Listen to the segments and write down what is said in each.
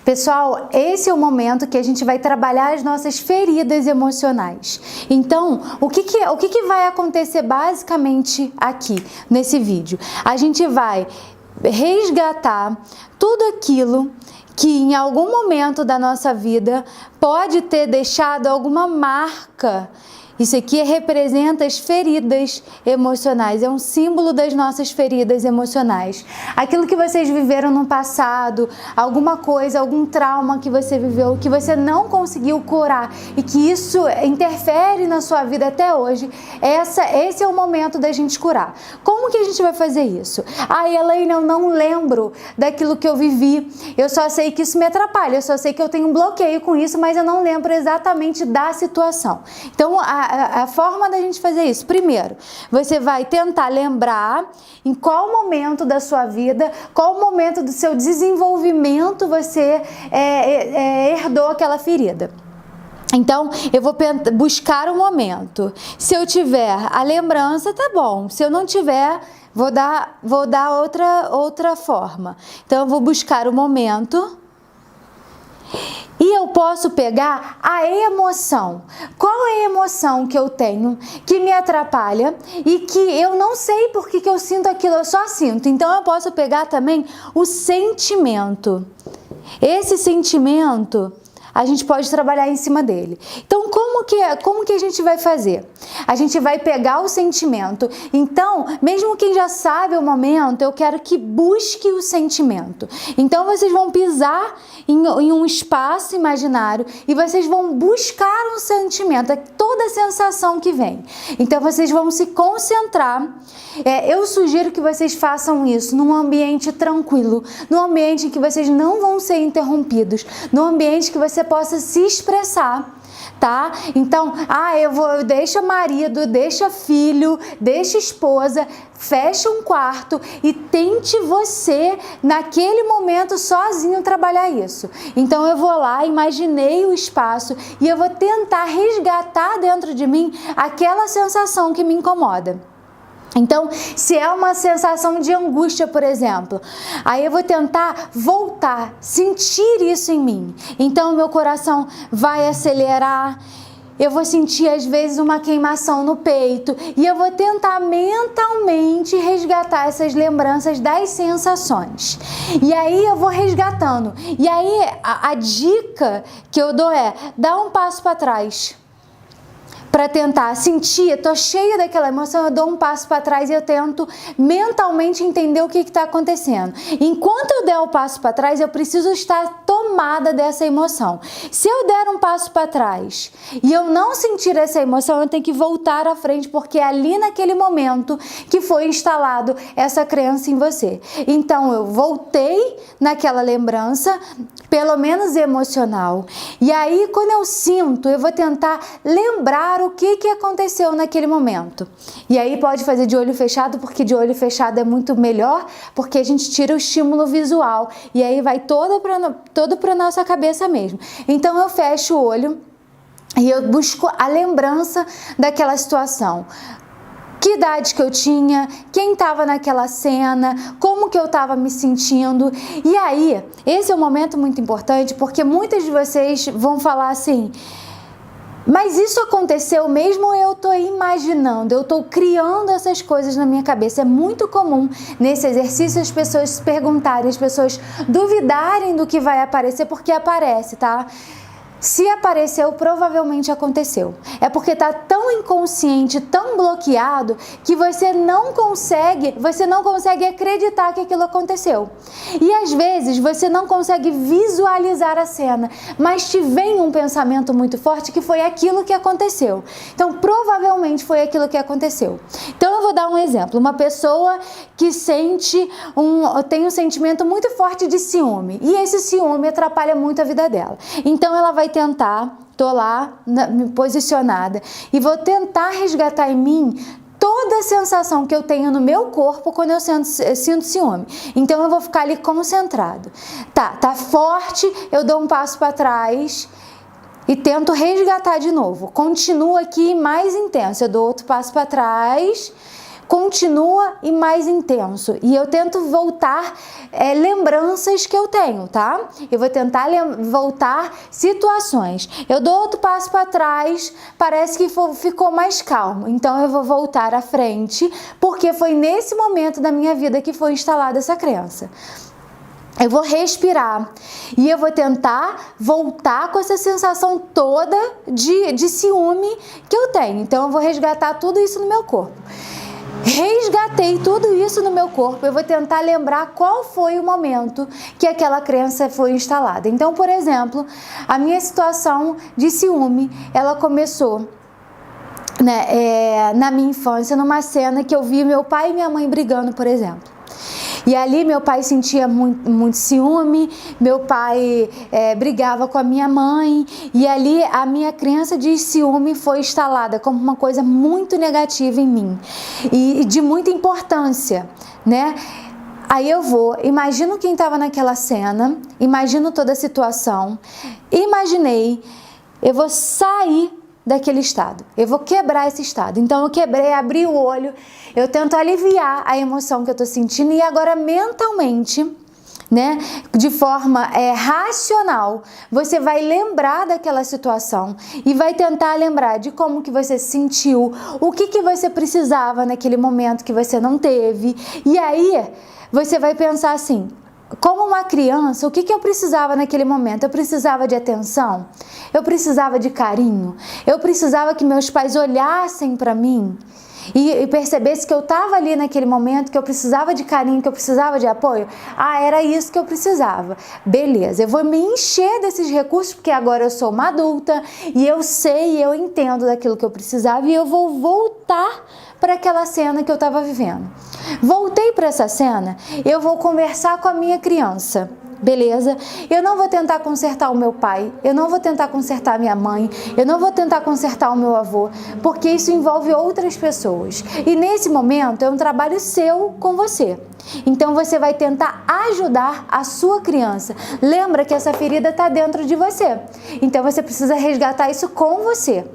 Pessoal, esse é o momento que a gente vai trabalhar as nossas feridas emocionais. Então, o que vai acontecer basicamente aqui nesse vídeo? A gente vai resgatar tudo aquilo que em algum momento da nossa vida pode ter deixado alguma marca. Isso aqui representa as feridas emocionais, é um símbolo das nossas feridas emocionais. Aquilo que vocês viveram no passado, alguma coisa, algum trauma que você viveu, que você não conseguiu curar e que isso interfere na sua vida até hoje, esse é o momento da gente curar. Como que a gente vai fazer isso? Elaine, eu não lembro daquilo que eu vivi, eu só sei que isso me atrapalha, eu só sei que eu tenho um bloqueio com isso, mas eu não lembro exatamente da situação. Então, a forma da gente fazer isso, primeiro, você vai tentar lembrar em qual momento da sua vida, qual momento do seu desenvolvimento você herdou aquela ferida. Então, eu vou buscar um momento. Se eu tiver a lembrança, tá bom. Se eu não tiver, vou dar outra forma. Então, eu vou buscar o momento. E eu posso pegar a emoção. Qual é a emoção que eu tenho que me atrapalha e que eu não sei por que eu sinto aquilo, eu só sinto. Então eu posso pegar também o sentimento. Esse sentimento, a gente pode trabalhar em cima dele. Então, como que a gente vai fazer? A gente vai pegar o sentimento. Então, mesmo quem já sabe o momento, eu quero que busque o sentimento. Então, vocês vão pisar em um espaço imaginário e vocês vão buscar um sentimento, toda a sensação que vem. Então, vocês vão se concentrar. Eu sugiro que vocês façam isso num ambiente tranquilo, num ambiente em que vocês não vão ser interrompidos, num ambiente que você possa se expressar, tá? Então, deixa marido, deixa filho, deixa esposa, fecha um quarto e tente você, naquele momento, sozinho trabalhar isso. Então, eu vou lá, imaginei o espaço e eu vou tentar resgatar dentro de mim aquela sensação que me incomoda. Então, se é uma sensação de angústia, por exemplo, aí eu vou tentar voltar, sentir isso em mim. Então, meu coração vai acelerar, eu vou sentir às vezes uma queimação no peito e eu vou tentar mentalmente resgatar essas lembranças das sensações. E aí eu vou resgatando. E aí a dica que eu dou é: dá um passo para trás. Para tentar sentir, tô cheia daquela emoção, eu dou um passo para trás e eu tento mentalmente entender o que está acontecendo. Enquanto eu der o passo para trás, eu preciso estar tomada dessa emoção. Se eu der um passo para trás e eu não sentir essa emoção, eu tenho que voltar à frente, porque é ali naquele momento que foi instalado essa crença em você. Então eu voltei naquela lembrança, pelo menos emocional. E aí, quando eu sinto, eu vou tentar lembrar o que aconteceu naquele momento. E aí pode fazer de olho fechado, porque de olho fechado é muito melhor, porque a gente tira o estímulo visual e aí vai todo para nossa cabeça mesmo. Então eu fecho o olho e eu busco a lembrança daquela situação. Que idade que eu tinha, quem estava naquela cena, como que eu estava me sentindo. E aí, esse é um momento muito importante, porque muitas de vocês vão falar assim: mas isso aconteceu mesmo, eu estou imaginando, eu estou criando essas coisas na minha cabeça. É muito comum nesse exercício as pessoas se perguntarem, as pessoas duvidarem do que vai aparecer, porque aparece, tá? Se apareceu, provavelmente aconteceu. É porque está tão inconsciente, tão bloqueado, que você não consegue acreditar que aquilo aconteceu. E às vezes você não consegue visualizar a cena, mas te vem um pensamento muito forte que foi aquilo que aconteceu. Então, provavelmente foi aquilo que aconteceu. Então, eu vou dar um exemplo. Uma pessoa que tem um sentimento muito forte de ciúme, e esse ciúme atrapalha muito a vida dela. Então, ela vai tentar, tô lá posicionada e vou tentar resgatar em mim toda a sensação que eu tenho no meu corpo quando eu sinto ciúme. Então eu vou ficar ali concentrado. Tá forte, eu dou um passo para trás e tento resgatar de novo. Continuo aqui mais intenso, eu dou outro passo para trás, continua e mais intenso. E eu tento voltar lembranças que eu tenho, tá? Eu vou tentar voltar situações. Eu dou outro passo para trás, parece que ficou mais calmo. Então eu vou voltar à frente, porque foi nesse momento da minha vida que foi instalada essa crença. Eu vou respirar e eu vou tentar voltar com essa sensação toda de ciúme que eu tenho. Então eu vou resgatar tudo isso no meu corpo. Resgatei tudo isso no meu corpo, eu vou tentar lembrar qual foi o momento que aquela crença foi instalada. Então, por exemplo, a minha situação de ciúme, ela começou na minha infância, numa cena que eu vi meu pai e minha mãe brigando, por exemplo. E ali meu pai sentia muito ciúme, meu pai brigava com a minha mãe, e ali a minha crença de ciúme foi instalada como uma coisa muito negativa em mim e de muita importância, né? Aí imagino quem estava naquela cena, imagino toda a situação, eu vou sair daquele estado, eu vou quebrar esse estado. Então eu quebrei, abri o olho, eu tento aliviar a emoção que eu tô sentindo e agora mentalmente, né, de forma racional, você vai lembrar daquela situação e vai tentar lembrar de como que você se sentiu, o que você precisava naquele momento que você não teve. E aí você vai pensar assim: como uma criança, o que eu precisava naquele momento? Eu precisava de atenção? Eu precisava de carinho? Eu precisava que meus pais olhassem para mim e percebessem que eu estava ali naquele momento, que eu precisava de carinho, que eu precisava de apoio? Ah, era isso que eu precisava. Beleza, eu vou me encher desses recursos porque agora eu sou uma adulta e eu sei e eu entendo daquilo que eu precisava e eu vou voltar para aquela cena que eu estava vivendo. Voltei para essa cena, eu vou conversar com a minha criança, beleza? Eu não vou tentar consertar o meu pai, eu não vou tentar consertar a minha mãe, eu não vou tentar consertar o meu avô, porque isso envolve outras pessoas. E nesse momento é um trabalho seu com você. Então você vai tentar ajudar a sua criança. Lembra que essa ferida está dentro de você. Então você precisa resgatar isso com você.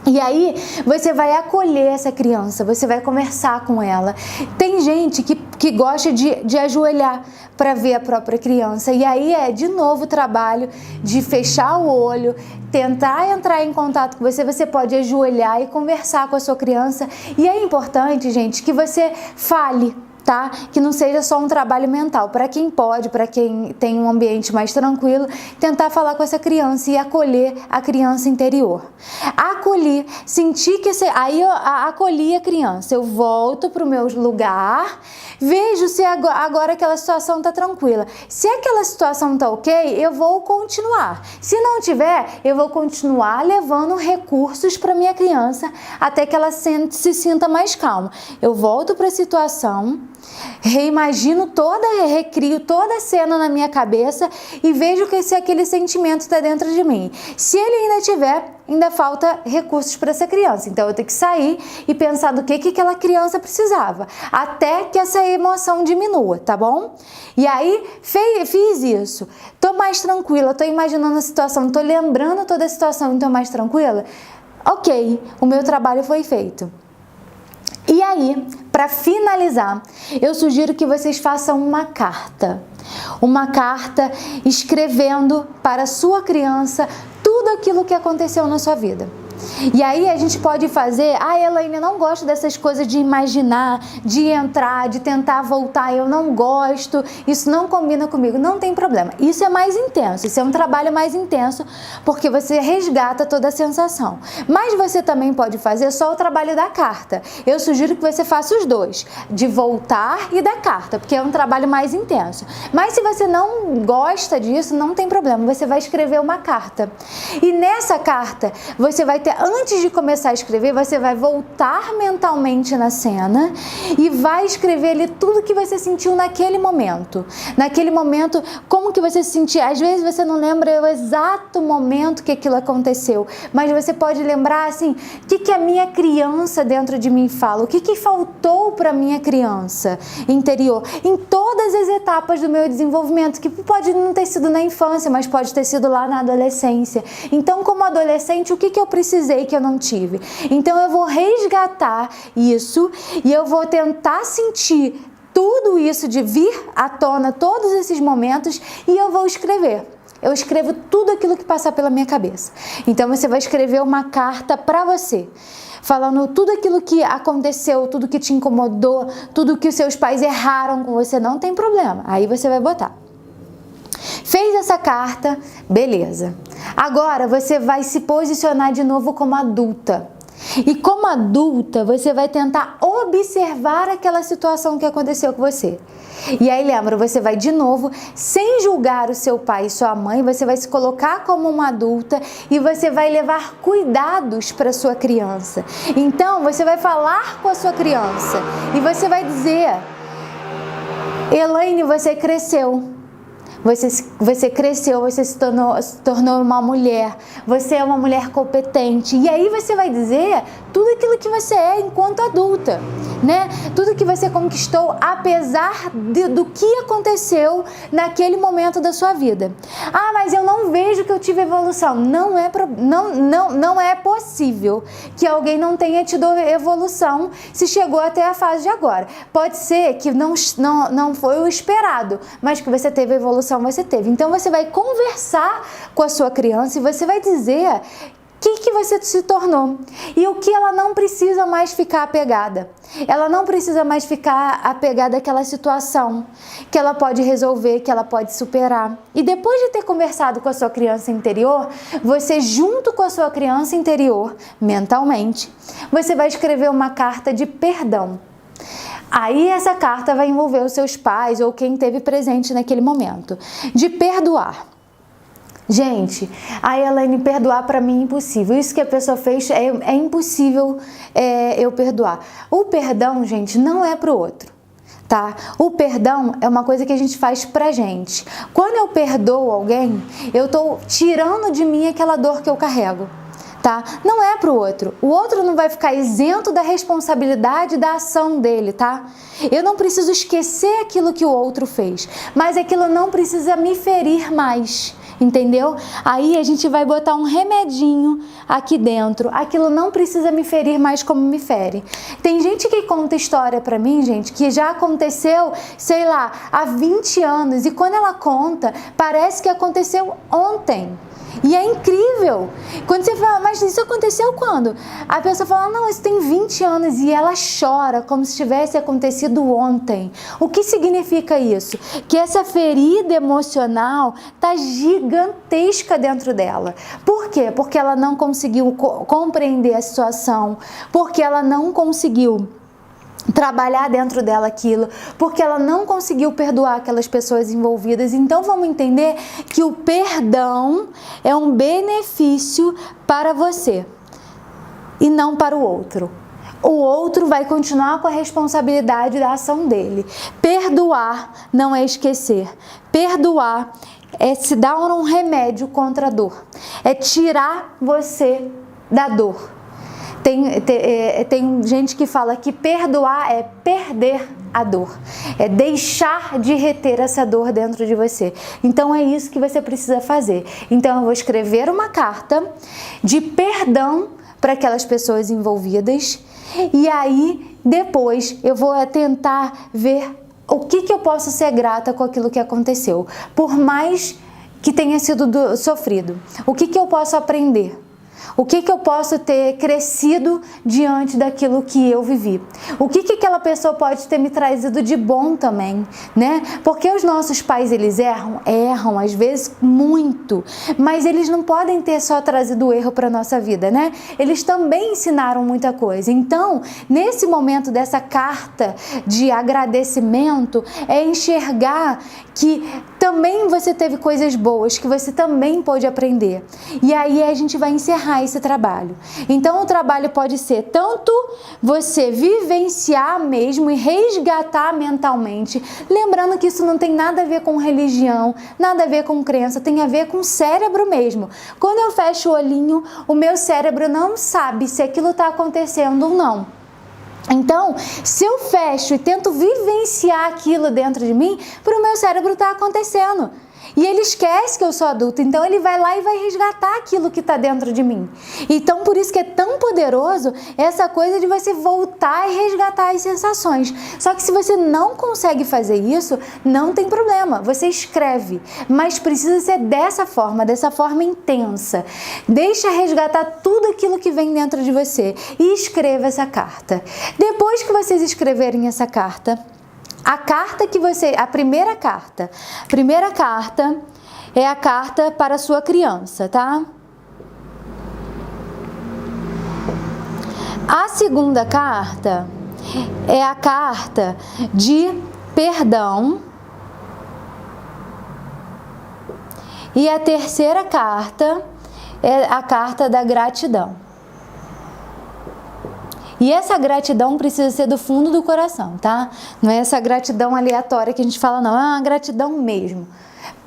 E aí você vai acolher essa criança, você vai conversar com ela. Tem gente que gosta de ajoelhar para ver a própria criança. E aí de novo o trabalho de fechar o olho, tentar entrar em contato com você. Você pode ajoelhar e conversar com a sua criança. E é importante, gente, que você fale, tá? Que não seja só um trabalho mental. Para quem pode, para quem tem um ambiente mais tranquilo, tentar falar com essa criança e acolher a criança interior. Acolhi, sentir que aí eu acolhi a criança, eu volto para o meu lugar, vejo se agora aquela situação está tranquila. Se aquela situação está ok, eu vou continuar. Se não tiver, eu vou continuar levando recursos para minha criança até que ela se sinta mais calma. Eu volto para a situação, recrio toda a cena na minha cabeça e vejo se aquele sentimento está dentro de mim. Se ele ainda tiver, ainda falta recursos para essa criança. Então eu tenho que sair e pensar do que aquela criança precisava, até que essa emoção diminua, tá bom? E aí fiz isso. Tô mais tranquila, tô imaginando a situação, tô lembrando toda a situação e tô mais tranquila. Ok, o meu trabalho foi feito. E aí, para finalizar, eu sugiro que vocês façam uma carta escrevendo para a sua criança tudo aquilo que aconteceu na sua vida. E aí a gente pode fazer, Elaine, eu não gosto dessas coisas de imaginar, de entrar, de tentar voltar, eu não gosto, isso não combina comigo. Não tem problema, isso é mais intenso, isso é um trabalho mais intenso, porque você resgata toda a sensação. Mas você também pode fazer só o trabalho da carta. Eu sugiro que você faça os dois, de voltar e da carta, porque é um trabalho mais intenso. Mas se você não gosta disso, não tem problema, você vai escrever uma carta. E nessa carta, você vai ter, antes de começar a escrever, você vai voltar mentalmente na cena e vai escrever ali tudo que você sentiu naquele momento. Naquele momento, como que você se sentia? Às vezes você não lembra o exato momento que aquilo aconteceu, mas você pode lembrar assim, o que a minha criança dentro de mim fala, o que faltou para minha criança interior, em todas as etapas do meu desenvolvimento, que pode não ter sido na infância, mas pode ter sido lá na adolescência. Então, como adolescente, o que eu precisei sei que eu não tive. Então eu vou resgatar isso e eu vou tentar sentir tudo isso de vir à tona, todos esses momentos, e eu vou escrever. Eu escrevo tudo aquilo que passar pela minha cabeça. Então você vai escrever uma carta para você, falando tudo aquilo que aconteceu, tudo que te incomodou, tudo que os seus pais erraram com você, não tem problema. Aí você vai botar. Fez essa carta, beleza. Agora você vai se posicionar de novo como adulta. E como adulta, você vai tentar observar aquela situação que aconteceu com você. E aí lembra, você vai de novo, sem julgar o seu pai e sua mãe, você vai se colocar como uma adulta e você vai levar cuidados para sua criança. Então, você vai falar com a sua criança e você vai dizer: Elaine, você cresceu. Você cresceu, você se tornou uma mulher, você é uma mulher competente. E aí você vai dizer tudo aquilo que você é enquanto adulta, né? Tudo que você conquistou apesar do que aconteceu naquele momento da sua vida. Ah, mas eu não vejo que eu tive evolução. Não é possível que alguém não tenha tido evolução se chegou até a fase de agora. Pode ser que não foi o esperado, mas que você teve evolução, você teve. Então você vai conversar com a sua criança e você vai dizer o que você se tornou e o que ela não precisa mais ficar apegada. Ela não precisa mais ficar apegada àquela situação que ela pode resolver, que ela pode superar. E depois de ter conversado com a sua criança interior, você, junto com a sua criança interior, mentalmente, você vai escrever uma carta de perdão. Aí essa carta vai envolver os seus pais ou quem esteve presente naquele momento. De perdoar. Gente, a Elaine, perdoar para mim é impossível. Isso que a pessoa fez é impossível eu perdoar. O perdão, gente, não é pro outro, tá? O perdão é uma coisa que a gente faz pra gente. Quando eu perdoo alguém, eu tô tirando de mim aquela dor que eu carrego. Tá? Não é pro outro. O outro não vai ficar isento da responsabilidade da ação dele, tá? Eu não preciso esquecer aquilo que o outro fez, mas aquilo não precisa me ferir mais, entendeu? Aí a gente vai botar um remedinho aqui dentro. Aquilo não precisa me ferir mais como me fere. Tem gente que conta história pra mim, gente, que já aconteceu, sei lá, há 20 anos, e quando ela conta, parece que aconteceu ontem. E é incrível. Quando você fala, mas isso aconteceu quando? A pessoa fala, não, isso tem 20 anos. E ela chora como se tivesse acontecido ontem. O que significa isso? Que essa ferida emocional tá gigantesca dentro dela. Por quê? Porque ela não conseguiu compreender a situação. Porque ela não conseguiu trabalhar dentro dela aquilo, porque ela não conseguiu perdoar aquelas pessoas envolvidas. Então vamos entender que o perdão é um benefício para você e não para o outro. O outro vai continuar com a responsabilidade da ação dele. Perdoar não é esquecer. Perdoar é se dar um remédio contra a dor. É tirar você da dor. Tem gente que fala que perdoar é perder a dor, é deixar de reter essa dor dentro de você. Então é isso que você precisa fazer. Então eu vou escrever uma carta de perdão para aquelas pessoas envolvidas e aí depois eu vou tentar ver o que eu posso ser grata com aquilo que aconteceu, por mais que tenha sido sofrido. O que eu posso aprender? O que eu posso ter crescido diante daquilo que eu vivi? O que aquela pessoa pode ter me trazido de bom também, né? Porque os nossos pais, eles erram às vezes muito, mas eles não podem ter só trazido o erro para a nossa vida, né? Eles também ensinaram muita coisa. Então, nesse momento dessa carta de agradecimento, é enxergar que também você teve coisas boas, que você também pôde aprender. E aí a gente vai encerrar esse trabalho. Então o trabalho pode ser tanto você vivenciar mesmo e resgatar mentalmente, lembrando que isso não tem nada a ver com religião, nada a ver com crença, tem a ver com cérebro mesmo. Quando eu fecho o olhinho, o meu cérebro não sabe se aquilo está acontecendo ou não. Então, se eu fecho e tento vivenciar aquilo dentro de mim, para o meu cérebro está acontecendo. E ele esquece que eu sou adulto, então ele vai lá e vai resgatar aquilo que está dentro de mim. Então, por isso que é tão poderoso essa coisa de você voltar e resgatar as sensações. Só que se você não consegue fazer isso, não tem problema, você escreve, mas precisa ser dessa forma intensa. Deixa resgatar tudo aquilo que vem dentro de você e escreva essa carta. Depois que vocês escreverem essa carta, a primeira carta é a carta para a sua criança, tá? A segunda carta é a carta de perdão. E a terceira carta é a carta da gratidão. E essa gratidão precisa ser do fundo do coração, tá? Não é essa gratidão aleatória que a gente fala, não. É uma gratidão mesmo.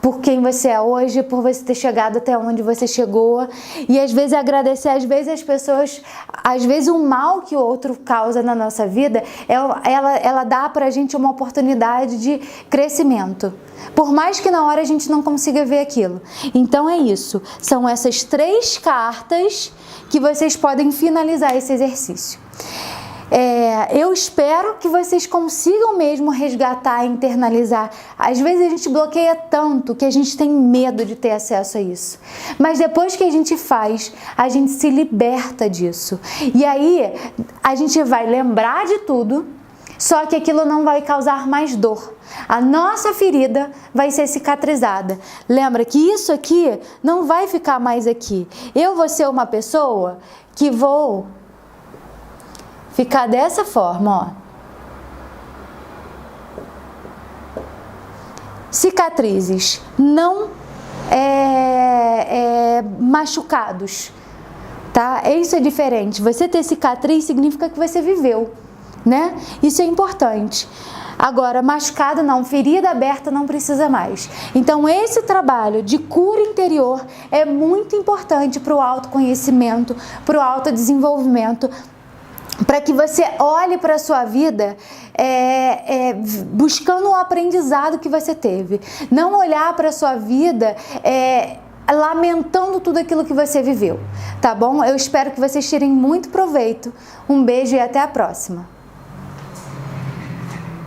Por quem você é hoje, por você ter chegado até onde você chegou. E às vezes agradecer, às vezes as pessoas, às vezes o mal que o outro causa na nossa vida, ela dá pra gente uma oportunidade de crescimento. Por mais que na hora a gente não consiga ver aquilo. Então é isso. São essas 3 cartas que vocês podem finalizar esse exercício. Eu espero que vocês consigam mesmo resgatar e internalizar. Às vezes a gente bloqueia tanto que a gente tem medo de ter acesso a isso. Mas depois que a gente faz, a gente se liberta disso. E aí a gente vai lembrar de tudo, só que aquilo não vai causar mais dor. A nossa ferida vai ser cicatrizada. Lembra que isso aqui não vai ficar mais aqui. Eu vou ser uma pessoa que vou ficar dessa forma, ó. Cicatrizes, não machucados, tá? Isso é diferente. Você ter cicatriz significa que você viveu, né? Isso é importante. Agora, machucado não, ferida aberta não precisa mais. Então, esse trabalho de cura interior é muito importante para o autoconhecimento, para o autodesenvolvimento, para que você olhe para a sua vida buscando o aprendizado que você teve. Não olhar para a sua vida lamentando tudo aquilo que você viveu, tá bom? Eu espero que vocês tirem muito proveito. Um beijo e até a próxima.